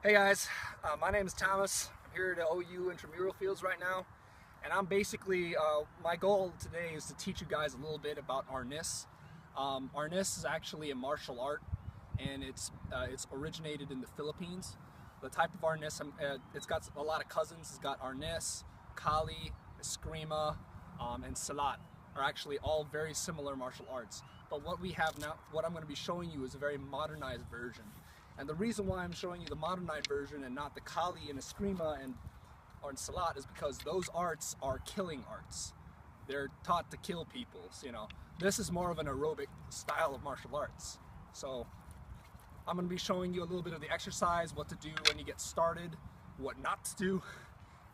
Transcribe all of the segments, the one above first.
Hey guys, my name is Thomas. I'm here at the OU intramural fields right now, and I'm basically, my goal today is to teach you guys a little bit about Arnis. Arnis is actually a martial art, and it's originated in the Philippines. The type of Arnis, it's got a lot of cousins. It's got Arnis, Kali, Eskrima, and Salat are actually all very similar martial arts. But what we have now, what I'm going to be showing you is a very modernized version. And the reason why I'm showing you the modernized version and not the Kali and Eskrima or Salat is because those arts are killing arts. They're taught to kill people, you know. This is more of an aerobic style of martial arts. So I'm going to be showing you a little bit of the exercise, what to do when you get started, what not to do,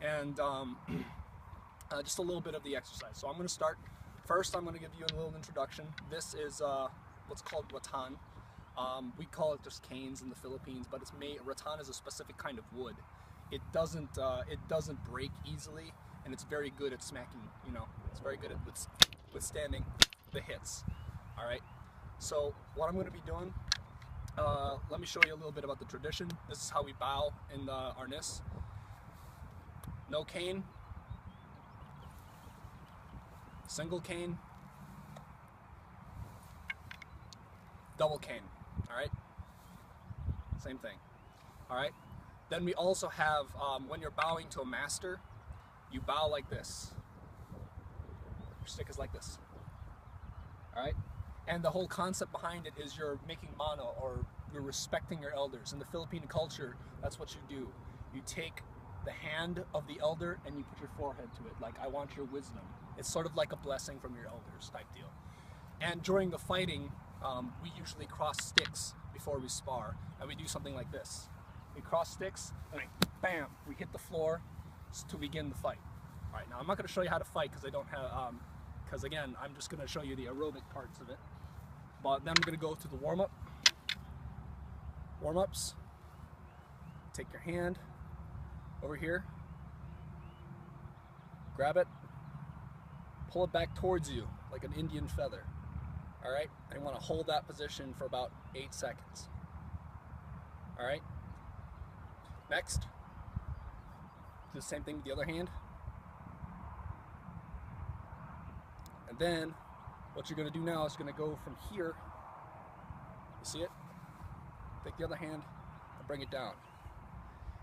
and just a little bit of the exercise. So I'm going to start. First, I'm going to give you a little introduction. This is what's called rattan. We call it just canes in the Philippines, but rattan is a specific kind of wood. It doesn't break easily, and it's very good at smacking. You know, it's very good at withstanding the hits. All right. So what I'm going to be doing, let me show you a little bit about the tradition. This is how we bow in the Arnis. No cane, single cane, double cane. All right, same thing. All right, then we also have, when you're bowing to a master, you bow like this. Your stick is like this. All right, and the whole concept behind it is you're making mano, or you're respecting your elders. In the Philippine culture, that's what you do. You take the hand of the elder and you put your forehead to it, like, I want your wisdom. It's sort of like a blessing from your elders type deal. And during the fighting, we usually cross sticks before we spar, and we do something like this. We cross sticks, and bam, we hit the floor to begin the fight. All right, now I'm not going to show you how to fight because I don't have, because again, I'm just going to show you the aerobic parts of it. But then we're going to go to the warm-up. Warm-ups. Take your hand over here, grab it, pull it back towards you like an Indian feather. All right, and you want to hold that position for about 8 seconds. All right, next, do the same thing with the other hand. And then what you're going to do now is you're going to go from here, you see it? Take the other hand and bring it down.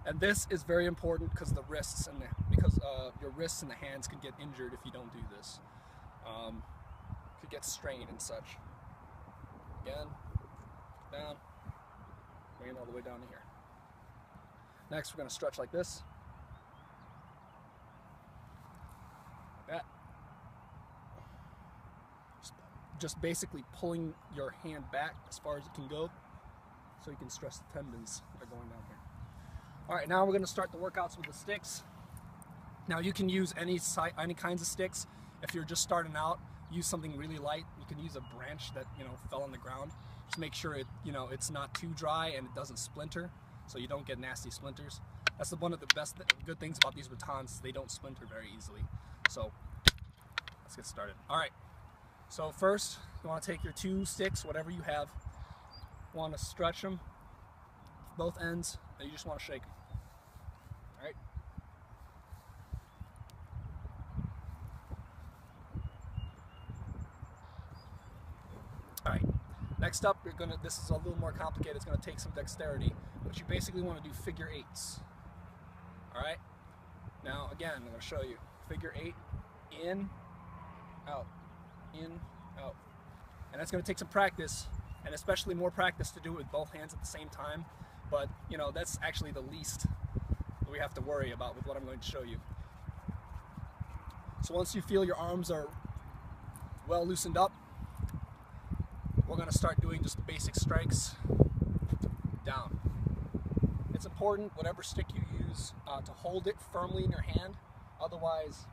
And this is very important because your wrists and the hands can get injured if you don't do this. Could get strained and such. Again, down, bring it all the way down to here. Next, we're going to stretch like this. That. Just basically pulling your hand back as far as it can go, so you can stress the tendons that are going down here. All right, now we're going to start the workouts with the sticks. Now you can use any kinds of sticks. If you're just starting out, use something really light. You can use a branch that fell on the ground. Just make sure it's not too dry and it doesn't splinter, so you don't get nasty splinters. That's one of the good things about these rattans. They don't splinter very easily. So let's get started. All right. So first, you want to take your 2 sticks, whatever you have. You want to stretch them, both ends, and you just want to shake them. All right. All right. Next up, this is a little more complicated. It's going to take some dexterity, but you basically want to do figure 8s. All right. Now again, I'm going to show you figure 8, in, out, and that's going to take some practice, and especially more practice to do it with both hands at the same time. But that's actually the least that we have to worry about with what I'm going to show you. So once you feel your arms are well loosened up, we're going to start doing just the basic strikes. Down. It's important, whatever stick you use, to hold it firmly in your hand. Otherwise,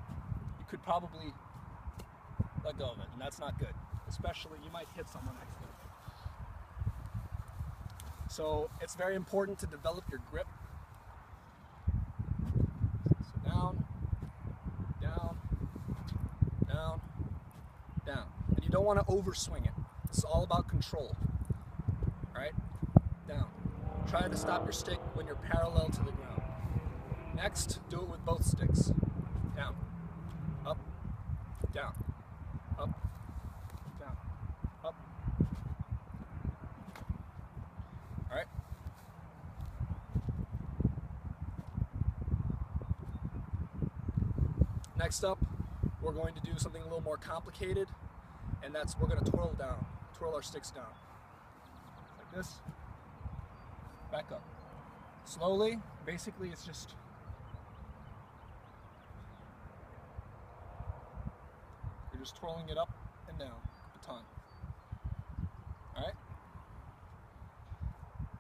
you could probably let go of it, and that's not good. Especially, you might hit someone accidentally. So it's very important to develop your grip. So down, down, down, down. And you don't want to overswing it. This is all about control. All right? Down. Try to stop your stick when you're parallel to the ground. Next, do it with both sticks. Down, up, down, up, down, up. All right. Next up, we're going to do something a little more complicated, and that's we're going to twirl down, twirl our sticks down. Like this. Back up. Slowly, basically it's just you're just twirling it up and down, baton. Alright?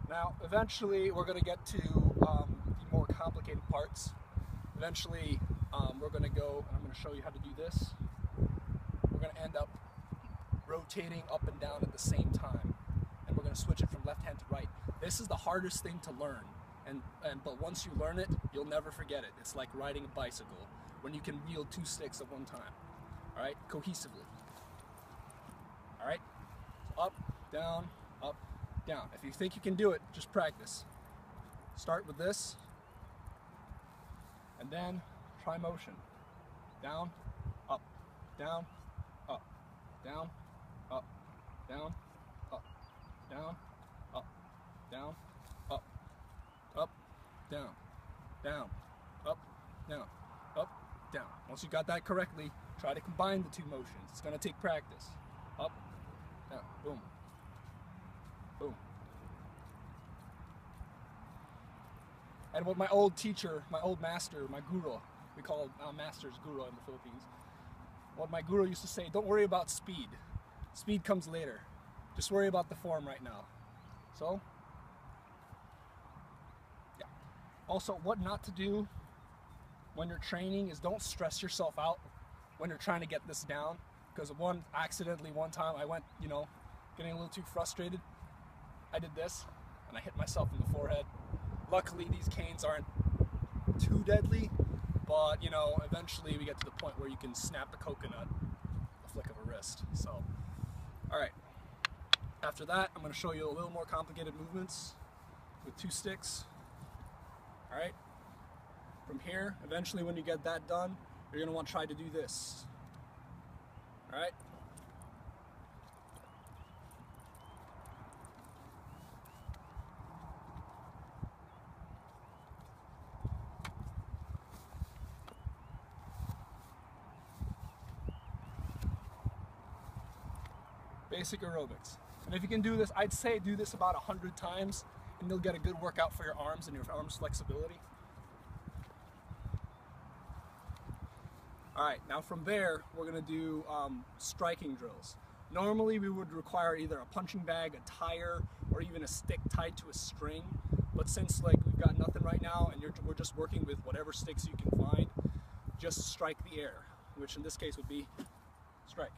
Now, eventually we're going to get to the more complicated parts. Eventually, we're going to go, and I'm going to show you how to do this. We're going to end up rotating up and down at the same time, and we're going to switch it from left hand to right. This is the hardest thing to learn, but once you learn it, you'll never forget it. It's like riding a bicycle when you can wield two sticks at one time. All right, cohesively. All right, up, down, up, down. If you think you can do it, just practice. Start with this, and then try motion. Down, up, down, up, down, up, down, up, down, up, down, up, up, down, down, up, down, up, down. Once you got that correctly, try to combine the two motions. It's going to take practice. Up, down, boom, boom. And what my old teacher, my old master, my guru, we call masters guru in the Philippines, what my guru used to say, don't worry about speed. Speed comes later. Just worry about the form right now. So, yeah. Also, what not to do when you're training is don't stress yourself out when you're trying to get this down. Because accidentally one time I went, getting a little too frustrated. I did this, and I hit myself in the forehead. Luckily, these canes aren't too deadly, but, eventually we get to the point where you can snap the coconut a flick of a wrist. So, all right. After that, I'm going to show you a little more complicated movements with two sticks. All right. From here, eventually when you get that done, you're going to want to try to do this. All right. Basic aerobics. And if you can do this, I'd say do this about 100 times and you'll get a good workout for your arms and your arms flexibility. Alright, now from there, we're going to do striking drills. Normally we would require either a punching bag, a tire, or even a stick tied to a string. But since we've got nothing right now and we're just working with whatever sticks you can find, just strike the air, which in this case would be strike,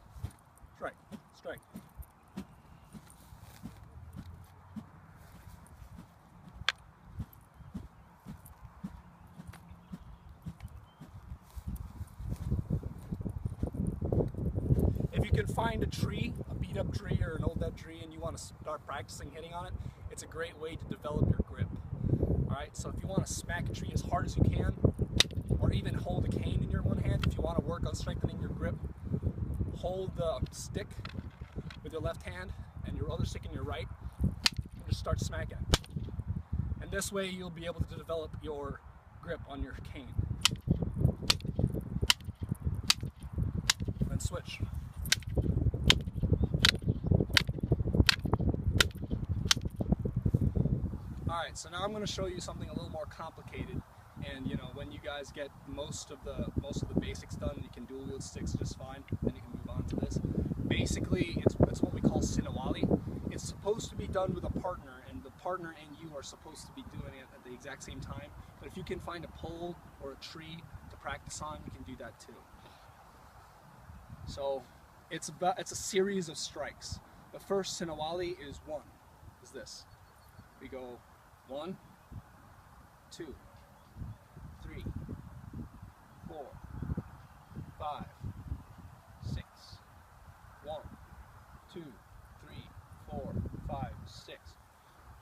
strike, strike. If you can find a tree, a beat up tree or an old dead tree, and you want to start practicing hitting on it, it's a great way to develop your grip. Alright, so if you want to smack a tree as hard as you can, or even hold a cane in your one hand, if you want to work on strengthening your grip, hold the stick with your left hand and your other stick in your right, and just start smacking. And this way you'll be able to develop your grip on your cane. Then switch. Alright, so now I'm going to show you something a little more complicated, and when you guys get most of the basics done, you can dual wield sticks just fine, then you can move on to this. Basically, it's what we call sinawali. It's supposed to be done with a partner, and the partner and you are supposed to be doing it at the exact same time. But if you can find a pole or a tree to practice on, you can do that too. So it's a series of strikes. The first sinawali is this. We go 1, 2, 3, 4, 5, 6. 1, 2, 3, 4, 5, 6.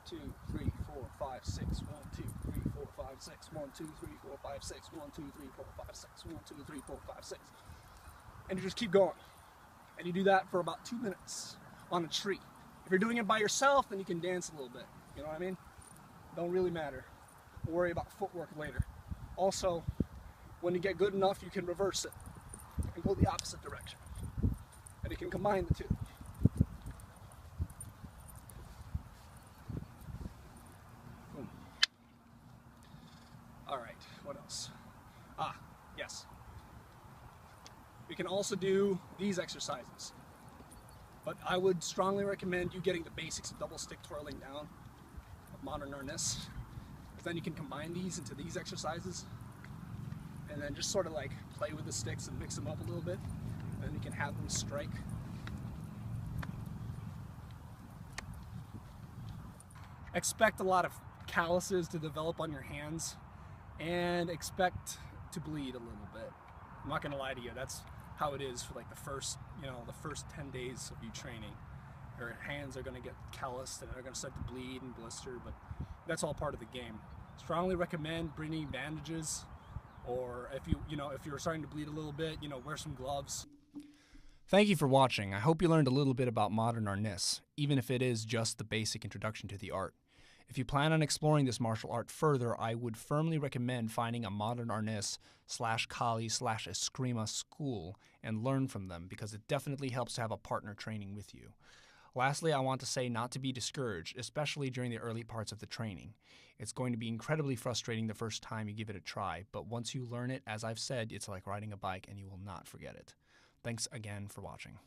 2, 3, 4, 5, 6. 1, 2, 3, 4, 5, 6. 1, 2, 3, 4, 5, 6. 1, 2, 3, 4, 5, 6. 1, 2, 3, 4, 5, 6. And you just keep going. And you do that for about 2 minutes on a tree. If you're doing it by yourself, then you can dance a little bit. You know what I mean? Don't really matter. We'll worry about footwork later. Also, when you get good enough, you can reverse it and go the opposite direction. And you can combine the two. Boom. All right, what else? Yes. We can also do these exercises. But I would strongly recommend you getting the basics of double stick twirling down of modern Arnis. Because then you can combine these into these exercises. And then just sort of like play with the sticks and mix them up a little bit. And then you can have them strike. Expect a lot of calluses to develop on your hands. And expect to bleed a little bit. I'm not gonna lie to you, that's how it is for like the first 10 days of you training. Your hands are gonna get calloused and they're gonna start to bleed and blister, but that's all part of the game. Strongly recommend bringing bandages, or if you're starting to bleed a little bit, wear some gloves. Thank you for watching. I hope you learned a little bit about modern Arnis, even if it is just the basic introduction to the art. If you plan on exploring this martial art further, I would firmly recommend finding a modern Arnis/Kali/Eskrima school and learn from them, because it definitely helps to have a partner training with you. Lastly, I want to say not to be discouraged, especially during the early parts of the training. It's going to be incredibly frustrating the first time you give it a try, but once you learn it, as I've said, it's like riding a bike and you will not forget it. Thanks again for watching.